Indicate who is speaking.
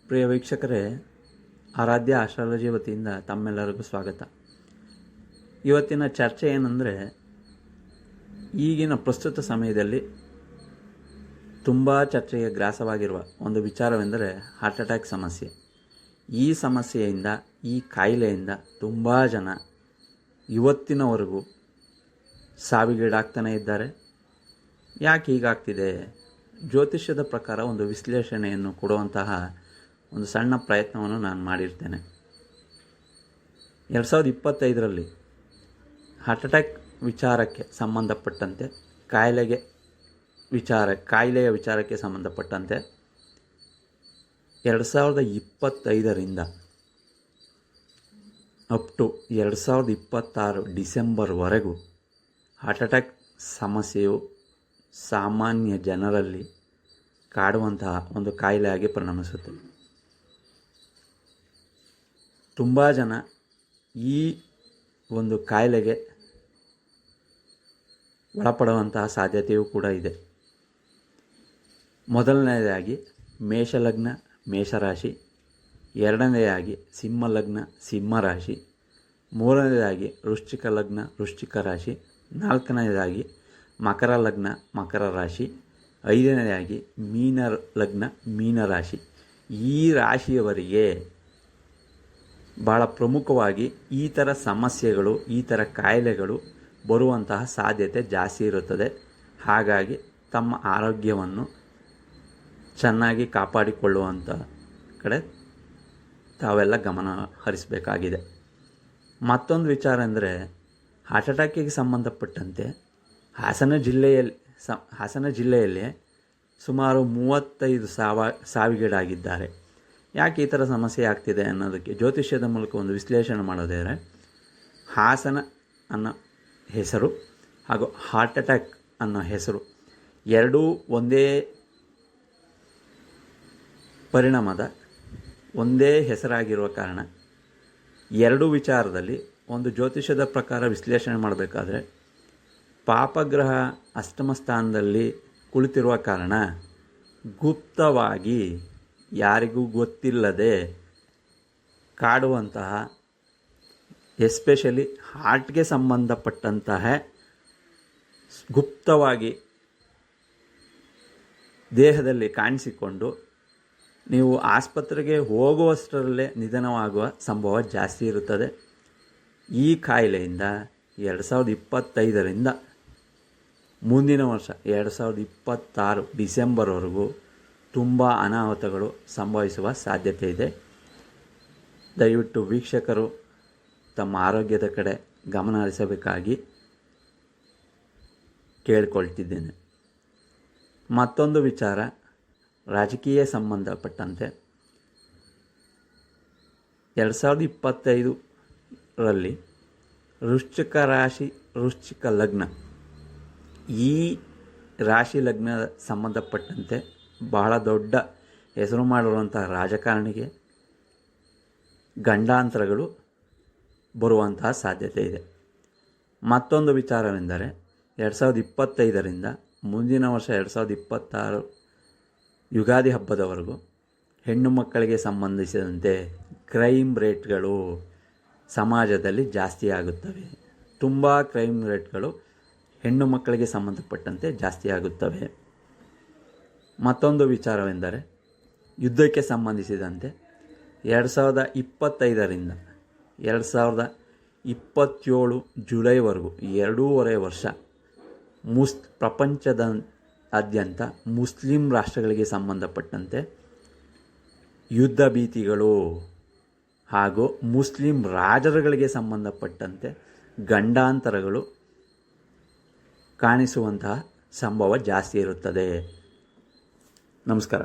Speaker 1: ಪ್ರಿಯ ವೀಕ್ಷಕರೇ, ಆರಾಧ್ಯ ಆಸ್ಟ್ರಾಲಜಿ ವತಿಯಿಂದ ತಮ್ಮೆಲ್ಲರಿಗೂ ಸ್ವಾಗತ. ಇವತ್ತಿನ ಚರ್ಚೆ ಏನಂದರೆ, ಈಗಿನ ಪ್ರಸ್ತುತ ಸಮಯದಲ್ಲಿ ತುಂಬ ಚರ್ಚೆಗೆ ಗ್ರಾಸವಾಗಿರುವ ಒಂದು ವಿಚಾರವೆಂದರೆ ಹಾರ್ಟ್ ಅಟ್ಯಾಕ್ ಸಮಸ್ಯೆ. ಈ ಸಮಸ್ಯೆಯಿಂದ, ಈ ಕಾಯಿಲೆಯಿಂದ ತುಂಬ ಜನ ಇವತ್ತಿನವರೆಗೂ ಸಾವಿಗೀಡಾಗ್ತಾನೇ ಇದ್ದಾರೆ. ಯಾಕೆ ಹೀಗಾಗ್ತಿದೆ? ಜ್ಯೋತಿಷ್ಯದ ಪ್ರಕಾರ ಒಂದು ವಿಶ್ಲೇಷಣೆಯನ್ನು ಕೊಡುವಂತಹ ಒಂದು ಸಣ್ಣ ಪ್ರಯತ್ನವನ್ನು ನಾನು ಮಾಡಿರ್ತೇನೆ. 2025ರಲ್ಲಿ ಹಾರ್ಟ್ ಅಟ್ಯಾಕ್ ವಿಚಾರಕ್ಕೆ ಸಂಬಂಧಪಟ್ಟಂತೆ, ಕಾಯಿಲೆಯ ವಿಚಾರಕ್ಕೆ ಸಂಬಂಧಪಟ್ಟಂತೆ 2025ರಿಂದ ಅಪ್ ಟು 2026 ಡಿಸೆಂಬರ್ವರೆಗೂ ಹಾರ್ಟ್ ಅಟ್ಯಾಕ್ ಸಮಸ್ಯೆಯು ಸಾಮಾನ್ಯ ಜನರಲ್ಲಿ ಕಾಡುವಂತಹ ಒಂದು ಕಾಯಿಲೆಯಾಗಿ ಪರಿಣಮಿಸುತ್ತೆ. ತುಂಬ ಜನ ಈ ಒಂದು ಕಾಯಿಲೆಗೆ ಒಳಪಡುವಂತಹ ಸಾಧ್ಯತೆಯೂ ಕೂಡ ಇದೆ. ಮೊದಲನೆಯದಾಗಿ ಮೇಷಲಗ್ನ ಮೇಷರಾಶಿ, ಎರಡನೆಯದಾಗಿ ಸಿಂಹಲಗ್ನ ಸಿಂಹರಾಶಿ, ಮೂರನೆಯದಾಗಿ ವೃಶ್ಚಿಕ ಲಗ್ನ ವೃಶ್ಚಿಕ ರಾಶಿ, ನಾಲ್ಕನೆಯದಾಗಿ ಮಕರ ಲಗ್ನ ಮಕರ ರಾಶಿ, ಐದನೆಯದಾಗಿ ಮೀನ ಲಗ್ನ ಮೀನರಾಶಿ. ಈ ರಾಶಿಯವರಿಗೆ ಭಾಳ ಪ್ರಮುಖವಾಗಿ ಈ ಥರ ಸಮಸ್ಯೆಗಳು, ಈ ಥರ ಕಾಯಿಲೆಗಳು ಬರುವಂತಹ ಸಾಧ್ಯತೆ ಜಾಸ್ತಿ ಇರುತ್ತದೆ. ಹಾಗಾಗಿ ತಮ್ಮ ಆರೋಗ್ಯವನ್ನು ಚೆನ್ನಾಗಿ ಕಾಪಾಡಿಕೊಳ್ಳುವಂಥ ಕಡೆ ತಾವೆಲ್ಲ ಗಮನ ಹರಿಸಬೇಕಾಗಿದೆ. ಮತ್ತೊಂದು ವಿಚಾರ ಅಂದರೆ, ಹಾರ್ಟ್ ಅಟ್ಯಾಕಿಗೆ ಸಂಬಂಧಪಟ್ಟಂತೆ ಹಾಸನ ಜಿಲ್ಲೆಯಲ್ಲಿ ಸುಮಾರು 35 ಸಾವಿಗೀಡಾಗಿದ್ದಾರೆ. ಯಾಕೆ ಈ ಥರ ಸಮಸ್ಯೆ ಆಗ್ತಿದೆ ಅನ್ನೋದಕ್ಕೆ ಜ್ಯೋತಿಷ್ಯದ ಮೂಲಕ ಒಂದು ವಿಶ್ಲೇಷಣೆ ಮಾಡೋದಾದರೆ, ಹಾಸನ ಅನ್ನೋ ಹೆಸರು ಹಾಗೂ ಹಾರ್ಟ್ ಅಟ್ಯಾಕ್ ಅನ್ನೋ ಹೆಸರು ಎರಡೂ ಒಂದೇ ಪರಿಣಾಮದ ಒಂದೇ ಹೆಸರಾಗಿರುವ ಕಾರಣ ಎರಡೂ ವಿಚಾರದಲ್ಲಿ ಒಂದು ಜ್ಯೋತಿಷ್ಯದ ಪ್ರಕಾರ ವಿಶ್ಲೇಷಣೆ ಮಾಡಬೇಕಾದ್ರೆ ಪಾಪಗ್ರಹ ಅಷ್ಟಮ ಸ್ಥಾನದಲ್ಲಿ ಕುಳಿತಿರುವ ಕಾರಣ ಗುಪ್ತವಾಗಿ ಯಾರಿಗೂ ಗೊತ್ತಿಲ್ಲದೆ ಕಾಡುವಂತಹ, ಎಸ್ಪೆಷಲಿ ಹಾರ್ಟ್ಗೆ ಸಂಬಂಧಪಟ್ಟಂತಹ ಗುಪ್ತವಾಗಿ ದೇಹದಲ್ಲಿ ಕಾಣಿಸಿಕೊಂಡು ನೀವು ಆಸ್ಪತ್ರೆಗೆ ಹೋಗುವಷ್ಟರಲ್ಲೇ ನಿಧನವಾಗುವ ಸಂಭವ ಜಾಸ್ತಿ ಇರುತ್ತದೆ. ಈ ಕಾಯಿಲೆಯಿಂದ 2025ರಿಂದ ಮುಂದಿನ ವರ್ಷ 2026 ಡಿಸೆಂಬರ್ವರೆಗೂ ತುಂಬ ಅನಾಹುತಗಳು ಸಂಭವಿಸುವ ಸಾಧ್ಯತೆ ಇದೆ. ದಯವಿಟ್ಟು ವೀಕ್ಷಕರು ತಮ್ಮ ಆರೋಗ್ಯದ ಕಡೆ ಗಮನ ಹರಿಸಬೇಕಾಗಿ ಕೇಳಿಕೊಳ್ತಿದ್ದೇನೆ. ಮತ್ತೊಂದು ವಿಚಾರ, ರಾಜಕೀಯ ಸಂಬಂಧಪಟ್ಟಂತೆ 2025ರಲ್ಲಿ ವೃಶ್ಚಿಕ ರಾಶಿ ವೃಶ್ಚಿಕ ಲಗ್ನ, ಈ ರಾಶಿ ಲಗ್ನ ಸಂಬಂಧಪಟ್ಟಂತೆ ಬಹಳ ದೊಡ್ಡ ಹೆಸರು ಮಾಡಿರುವಂಥ ರಾಜಕಾರಣಿಗೆ ಗಂಡಾಂತರಗಳು ಬರುವಂತಹ ಸಾಧ್ಯತೆ ಇದೆ. ಮತ್ತೊಂದು ವಿಚಾರವೆಂದರೆ, 2025ರಿಂದ ಮುಂದಿನ ವರ್ಷ 2026 ಯುಗಾದಿ ಹಬ್ಬದವರೆಗೂ ಹೆಣ್ಣು ಮಕ್ಕಳಿಗೆ ಸಂಬಂಧಿಸಿದಂತೆ ಕ್ರೈಮ್ ರೇಟ್ಗಳು ಸಮಾಜದಲ್ಲಿ ಜಾಸ್ತಿ ಆಗುತ್ತವೆ. ತುಂಬ ಕ್ರೈಮ್ ರೇಟ್ಗಳು ಹೆಣ್ಣು ಮಕ್ಕಳಿಗೆ ಸಂಬಂಧಪಟ್ಟಂತೆ ಜಾಸ್ತಿ ಆಗುತ್ತವೆ. ಮತ್ತೊಂದು ವಿಚಾರವೆಂದರೆ, ಯುದ್ಧಕ್ಕೆ ಸಂಬಂಧಿಸಿದಂತೆ 2025ರಿಂದ 2027 ಜುಲೈವರೆಗೂ 2.5 ವರ್ಷ ಪ್ರಪಂಚದಾದ್ಯಂತ ಮುಸ್ಲಿಂ ರಾಷ್ಟ್ರಗಳಿಗೆ ಸಂಬಂಧಪಟ್ಟಂತೆ ಯುದ್ಧ ಭೀತಿಗಳು ಹಾಗೂ ಮುಸ್ಲಿಂ ರಾಜರುಗಳಿಗೆ ಸಂಬಂಧಪಟ್ಟಂತೆ ಗಂಡಾಂತರಗಳು ಕಾಣಿಸುವಂತಹ ಸಂಭವ ಜಾಸ್ತಿ ಇರುತ್ತದೆ. ನಮಸ್ಕಾರ.